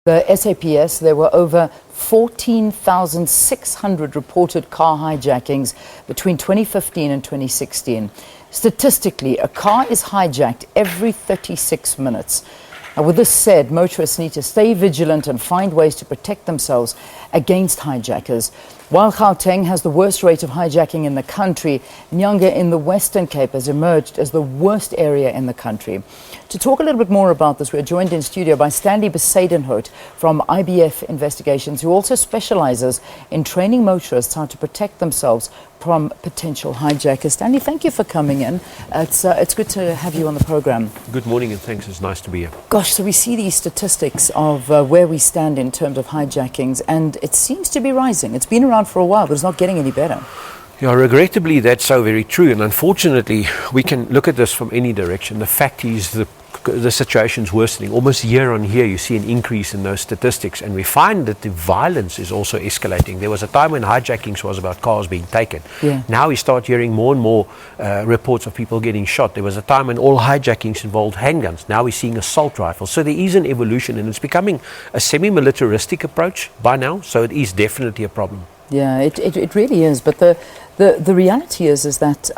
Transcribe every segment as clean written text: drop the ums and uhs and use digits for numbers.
The SAPS, there were over 14,600 reported car hijackings between 2015 and 2016. Statistically, a car is hijacked every 36 minutes. Now, with this said, motorists need to stay vigilant and find ways to protect themselves against hijackers. While Gauteng has the worst rate of hijacking in the country, Nyanga in the Western Cape has emerged as the worst area in the country. To talk a little bit more about this, we're joined in studio by Stanley Bezuidenhout from IBFSA Investigations, who also specializes in training motorists how to protect themselves from potential hijackers. Stanley, thank you for coming in. It's good to have you on the program. Good morning and thanks. It's nice to be here. Gosh, so we see these statistics of where we stand in terms of hijackings, and it seems to be rising. It's been around for a while, but it's not getting any better. Yeah, regrettably, that's so very true. And unfortunately, we can look at this from any direction. The fact is the situation's worsening. Almost year on year, you see an increase in those statistics. And we find that the violence is also escalating. There was a time when hijackings was about cars being taken. Yeah. Now we start hearing more and more reports of people getting shot. There was a time when all hijackings involved handguns. Now we're seeing assault rifles. So there is an evolution, and it's becoming a semi-militaristic approach by now. So it is definitely a problem. Yeah, it really is. But the reality is that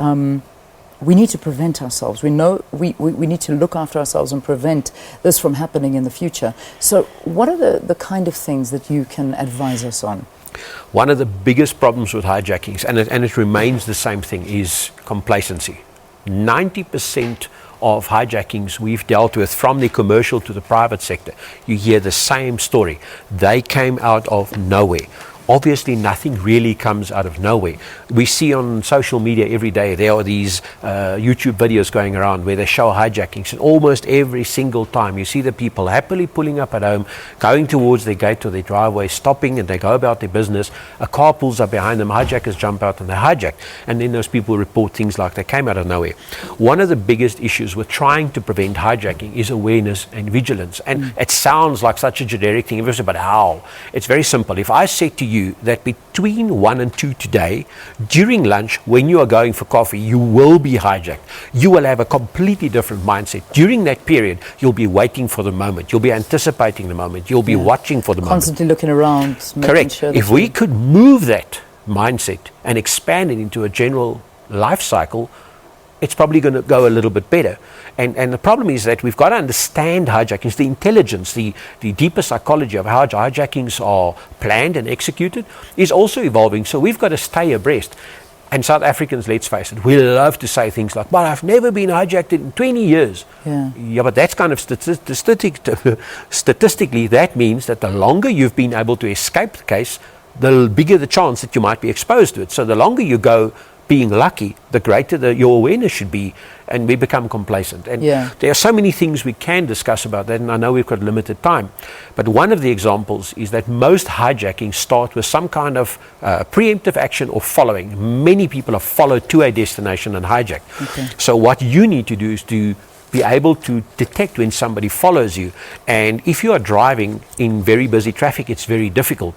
we need to prevent ourselves. We know we need to look after ourselves and prevent this from happening in the future. So what are the kind of things that you can advise us on? One of the biggest problems with hijackings, and it remains the same thing, is complacency. 90% of hijackings we've dealt with, from the commercial to the private sector, you hear the same story. They came out of nowhere. Obviously, nothing really comes out of nowhere. We see on social media every day, there are these YouTube videos going around where they show hijackings, and almost every single time you see the people happily pulling up at home, going towards their gate or their driveway, stopping, and they go about their business. A car pulls up behind them, hijackers jump out and they hijack. And then those people report things like they came out of nowhere. One of the biggest issues with trying to prevent hijacking is awareness and vigilance. And it sounds like such a generic thing, but how? It's very simple. If I said to you that between 1 and 2 today, during lunch, when you are going for coffee, you will be hijacked. You will have a completely different mindset. During that period, you'll be waiting for the moment. You'll be anticipating the moment. You'll be watching for the moment. Constantly looking around. Correct. Sure if we could move that mindset and expand it into a general life cycle, it's probably going to go a little bit better. And the problem is that we've got to understand hijackings, the intelligence, the deeper psychology of how hijackings are planned and executed is also evolving. So we've got to stay abreast. And South Africans, let's face it, we love to say things like, well, I've never been hijacked in 20 years. Yeah, but that's kind of statistically, that means that the longer you've been able to escape the case, the bigger the chance that you might be exposed to it. So the longer you go being lucky, the greater your awareness should be, and we become complacent. And there are so many things we can discuss about that, and I know we've got limited time. But one of the examples is that most hijackings start with some kind of preemptive action or following. Many people are followed to a destination and hijacked. Okay. So what you need to do is to be able to detect when somebody follows you. And if you are driving in very busy traffic, it's very difficult.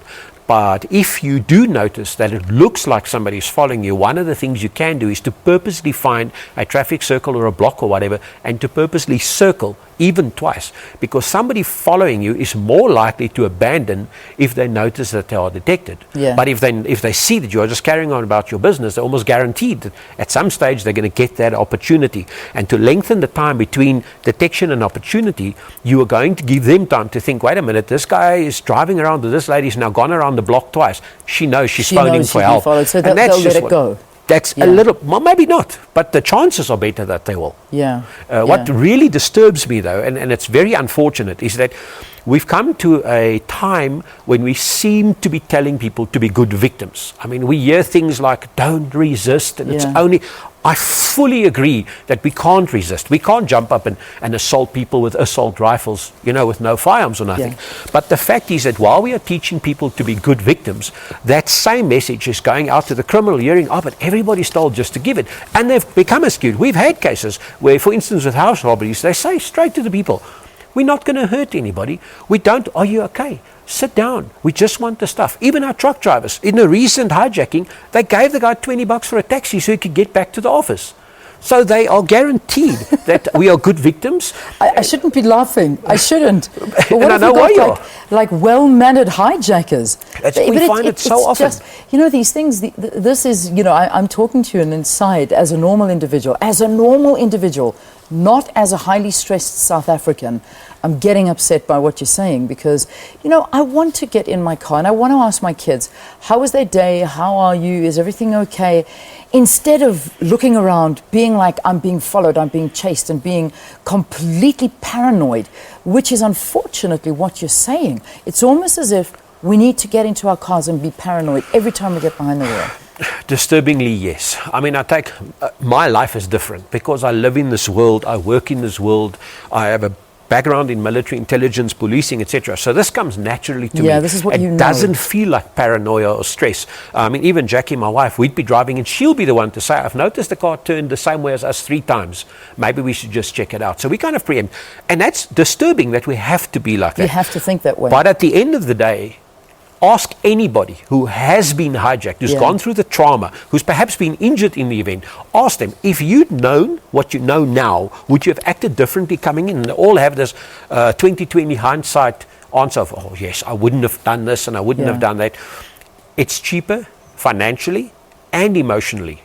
But if you do notice that it looks like somebody is following you, one of the things you can do is to purposely find a traffic circle or a block or whatever, and to purposely circle even twice, because somebody following you is more likely to abandon if they notice that they are detected. But if they see that you are just carrying on about your business, they're almost guaranteed that at some stage they're going to get that opportunity. And to lengthen the time between detection and opportunity, you are going to give them time to think, wait a minute, this guy is driving around, this lady's now gone around the block twice. She knows she's phoning for help. Followed, so they'll let it go. That's a little, well, maybe not, but the chances are better that they will. What really disturbs me, though, and it's very unfortunate, is that we've come to a time when we seem to be telling people to be good victims. I mean, we hear things like, don't resist, and it's only... I fully agree that we can't resist. We can't jump up and assault people with assault rifles, with no firearms or nothing. But the fact is that while we are teaching people to be good victims, that same message is going out to the criminal, hearing, but everybody's told just to give it. And they've become skewed. We've had cases where, for instance, with house robberies, they say straight to the people, we're not going to hurt anybody. We don't, are you okay? Sit down. We just want the stuff. Even our truck drivers, in a recent hijacking, they gave the guy $20 for a taxi so he could get back to the office. So they are guaranteed that we are good victims. I shouldn't be laughing. I shouldn't. But and I know why you are. like well-mannered hijackers. We find it so often. Just, you know, these things, this is, you know, I'm talking to you and inside as a normal individual, not as a highly stressed South African. I'm getting upset by what you're saying because, you know, I want to get in my car and I want to ask my kids, how was their day? How are you? Is everything okay? Instead of looking around, being like, I'm being followed, I'm being chased, and being completely paranoid, which is unfortunately what you're saying. It's almost as if we need to get into our cars and be paranoid every time we get behind the wheel. Disturbingly, yes. I mean, I take my life is different because I live in this world, I work in this world, I have a background in military intelligence, policing, etc. So this comes naturally to me. Yeah, this is what you know. It doesn't feel like paranoia or stress. I mean, even Jackie, my wife, we'd be driving and she'll be the one to say, I've noticed the car turned the same way as us 3 times. Maybe we should just check it out. So we kind of preempt. And that's disturbing that we have to be like that. You have to think that way. But at the end of the day, ask anybody who has been hijacked, who's gone through the trauma, who's perhaps been injured in the event. Ask them, if you'd known what you know now, would you have acted differently coming in? And they all have this 20/20 hindsight answer of, oh yes, I wouldn't have done this and I wouldn't have done that. It's cheaper financially and emotionally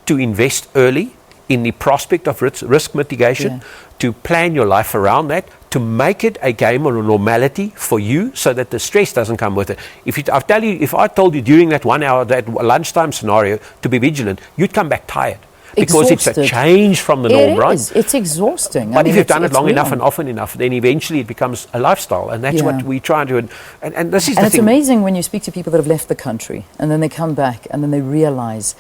to invest early in the prospect of risk mitigation, to plan your life around that, to make it a game or a normality for you so that the stress doesn't come with it. If I told you during that 1 hour, that lunchtime scenario, to be vigilant, you'd come back tired. Because it's a change from the norm, right? It's exhausting. But if you've done it long enough and often enough, then eventually it becomes a lifestyle. And that's what we try to do. And this is the thing. And it's amazing when you speak to people that have left the country and then they come back and then they realize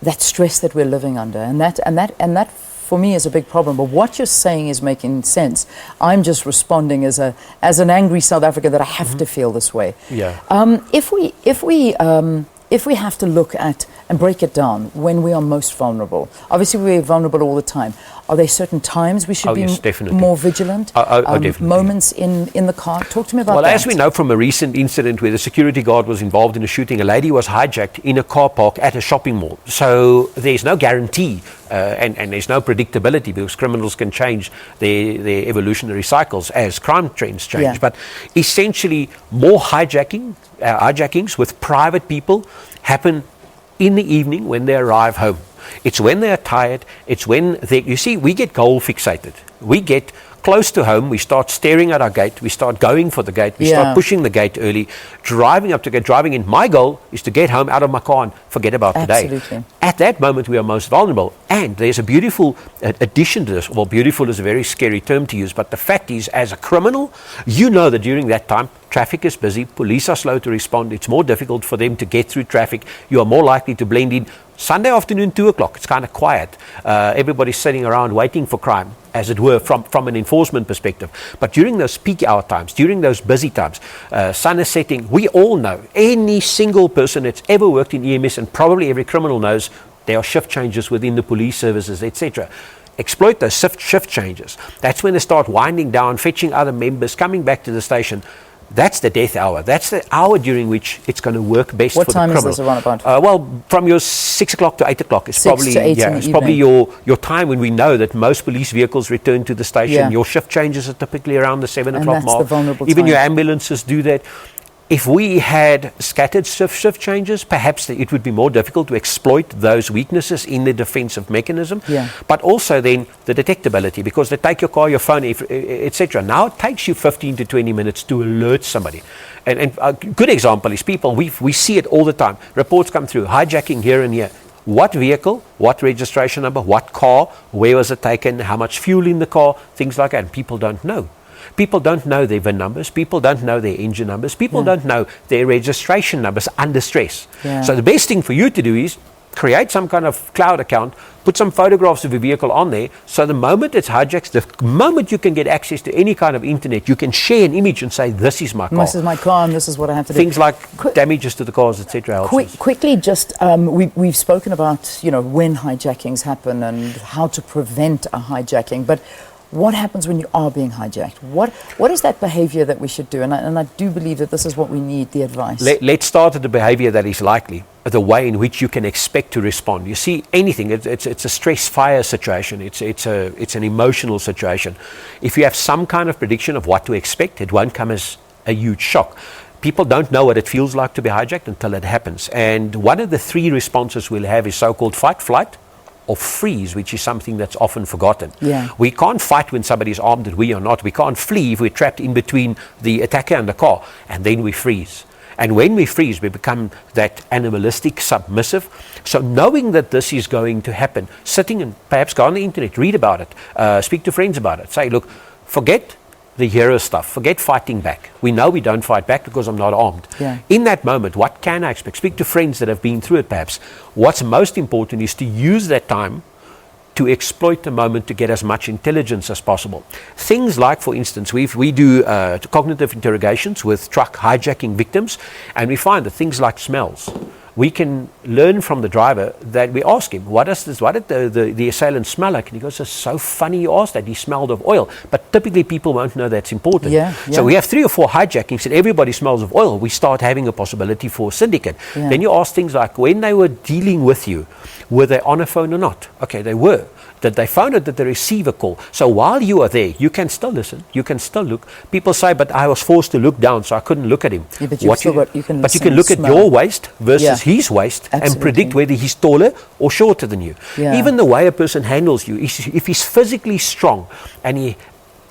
that stress that we're living under. And that for me is a big problem. But what you're saying is making sense. I'm just responding as an angry South African that I have to feel this way. Yeah. If we have to look at and break it down when we are most vulnerable, obviously we're vulnerable all the time. Are there certain times we should be more vigilant? Definitely. Moments in the car? Talk to me about that. Well, as we know from a recent incident where the security guard was involved in a shooting, a lady was hijacked in a car park at a shopping mall. So there's no guarantee and there's no predictability because criminals can change their evolutionary cycles as crime trends change. Yeah. But essentially, more hijackings with private people happen in the evening when they arrive home. It's when they're tired. It's when you see, we get goal fixated. We get close to home. We start staring at our gate. We start going for the gate. We start pushing the gate early, driving up to get driving in. My goal is to get home out of my car and forget about today. At that moment, we are most vulnerable. And there's a beautiful addition to this. Well, beautiful is a very scary term to use, but the fact is, as a criminal, you know that during that time, traffic is busy. Police are slow to respond. It's more difficult for them to get through traffic. You are more likely to blend in. Sunday afternoon, 2 o'clock, it's kind of quiet. Everybody's sitting around waiting for crime, as it were, from an enforcement perspective. But during those peak hour times, during those busy times, sun is setting, we all know, any single person that's ever worked in EMS, and probably every criminal knows, there are shift changes within the police services, etc. Exploit those shift changes. That's when they start winding down, fetching other members, coming back to the station. That's the death hour. That's the hour during which it's going to work best for the criminal. What time is this around about? Well, from your 6 o'clock to 8 o'clock is probably your time when we know that most police vehicles return to the station. Yeah. Your shift changes are typically around the 7 o'clock mark. The vulnerable Even time. Your ambulances do that. If we had scattered shift changes, perhaps it would be more difficult to exploit those weaknesses in the defensive mechanism. Yeah. But also then the detectability, because they take your car, your phone, etc. Now it takes you 15 to 20 minutes to alert somebody. And a good example is people, we see it all the time. Reports come through, hijacking here and here. What vehicle, what registration number, what car, where was it taken, how much fuel in the car, things like that. And people don't know. People don't know their VIN numbers. People don't know their engine numbers. People don't know their registration numbers under stress. Yeah. So the best thing for you to do is create some kind of cloud account, put some photographs of your vehicle on there, so the moment it's hijacked, the moment you can get access to any kind of internet, you can share an image and say, this is my car. This is my car and this is what I have to do. Things like damages to the cars, etc. Quickly, just we've spoken about, you know, when hijackings happen and how to prevent a hijacking, but what happens when you are being hijacked? What is that behavior that we should do? And I do believe that this is what we need, the advice. Let's start at the behavior that is likely, the way in which you can expect to respond. You see, anything, it's a stress fire situation. It's an emotional situation. If you have some kind of prediction of what to expect, it won't come as a huge shock. People don't know what it feels like to be hijacked until it happens. And one of the three responses we'll have is so-called fight, flight, or freeze, which is something that's often forgotten. Yeah. We can't fight when somebody's armed and we are not. We can't flee if we're trapped in between the attacker and the car, and then we freeze. And when we freeze, we become that animalistic, submissive. So knowing that this is going to happen, sitting and perhaps go on the internet, read about it, speak to friends about it, say, look, forget the hero stuff, forget fighting back. We know we don't fight back because I'm not armed. Yeah. In that moment, what can I expect? Speak to friends that have been through it perhaps. What's most important is to use that time to exploit the moment to get as much intelligence as possible. Things like, for instance, we do cognitive interrogations with truck hijacking victims, and we find that things like smells, we can learn from the driver that we ask him, what did the assailant smell like? And he goes, it's so funny you asked that. He smelled of oil. But typically people won't know that's important. Yeah. So we have 3 or 4 hijackings and everybody smells of oil. We start having a possibility for a syndicate. Yeah. Then you ask things like, when they were dealing with you, were they on a phone or not? Okay, they were. Did they phone it? Did they receive a call? So while you are there, you can still listen. You can still look. People say, but I was forced to look down, so I couldn't look at him. Yeah, but you can look at your waist versus his waist. Absolutely. And predict whether he's taller or shorter than you. Yeah. Even the way a person handles you, if he's physically strong, and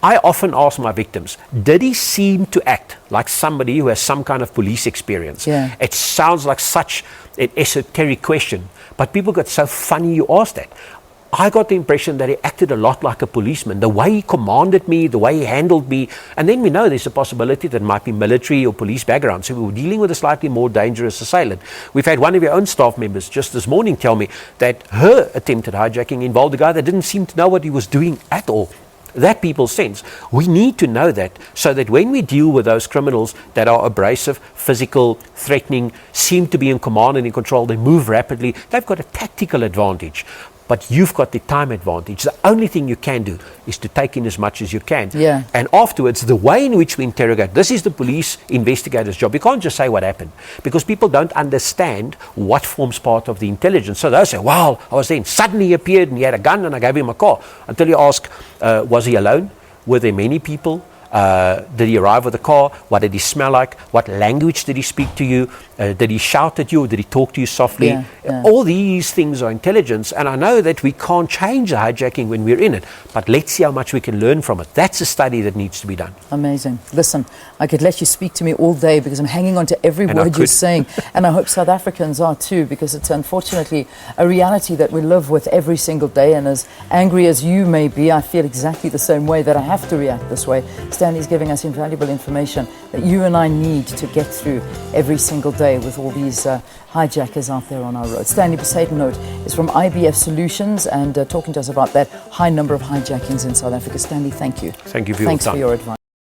I often ask my victims, did he seem to act like somebody who has some kind of police experience? Yeah. It sounds like such an esoteric question, but people get so funny you ask that. I got the impression that he acted a lot like a policeman, the way he commanded me, the way he handled me. And then we know there's a possibility that it might be military or police background. So we were dealing with a slightly more dangerous assailant. We've had one of your own staff members just this morning tell me that her attempted hijacking involved a guy that didn't seem to know what he was doing at all. That people sense. We need to know that so that when we deal with those criminals that are abrasive, physical, threatening, seem to be in command and in control, they move rapidly, they've got a tactical advantage. But you've got the time advantage. The only thing you can do is to take in as much as you can. Yeah. And afterwards, the way in which we interrogate, this is the police investigator's job. You can't just say what happened because people don't understand what forms part of the intelligence. So they'll say, wow, I was there and suddenly he appeared and he had a gun and I gave him a car. Until you ask, was he alone? Were there many people? Did he arrive with a car? What did he smell like? What language did he speak to you? Did he shout at you? Or did he talk to you softly? Yeah. All these things are intelligence. And I know that we can't change the hijacking when we're in it. But let's see how much we can learn from it. That's a study that needs to be done. Amazing. Listen, I could let you speak to me all day because I'm hanging on to every word you're saying. And I hope South Africans are too, because it's unfortunately a reality that we live with every single day. And as angry as you may be, I feel exactly the same way, that I have to react this way. Stanley's giving us invaluable information that you and I need to get through every single day with all these hijackers out there on our road. Stanley Bezuidenhout is from IBF Solutions and talking to us about that high number of hijackings in South Africa. Stanley, thank you. Thank you for Thanks your time. for your advice.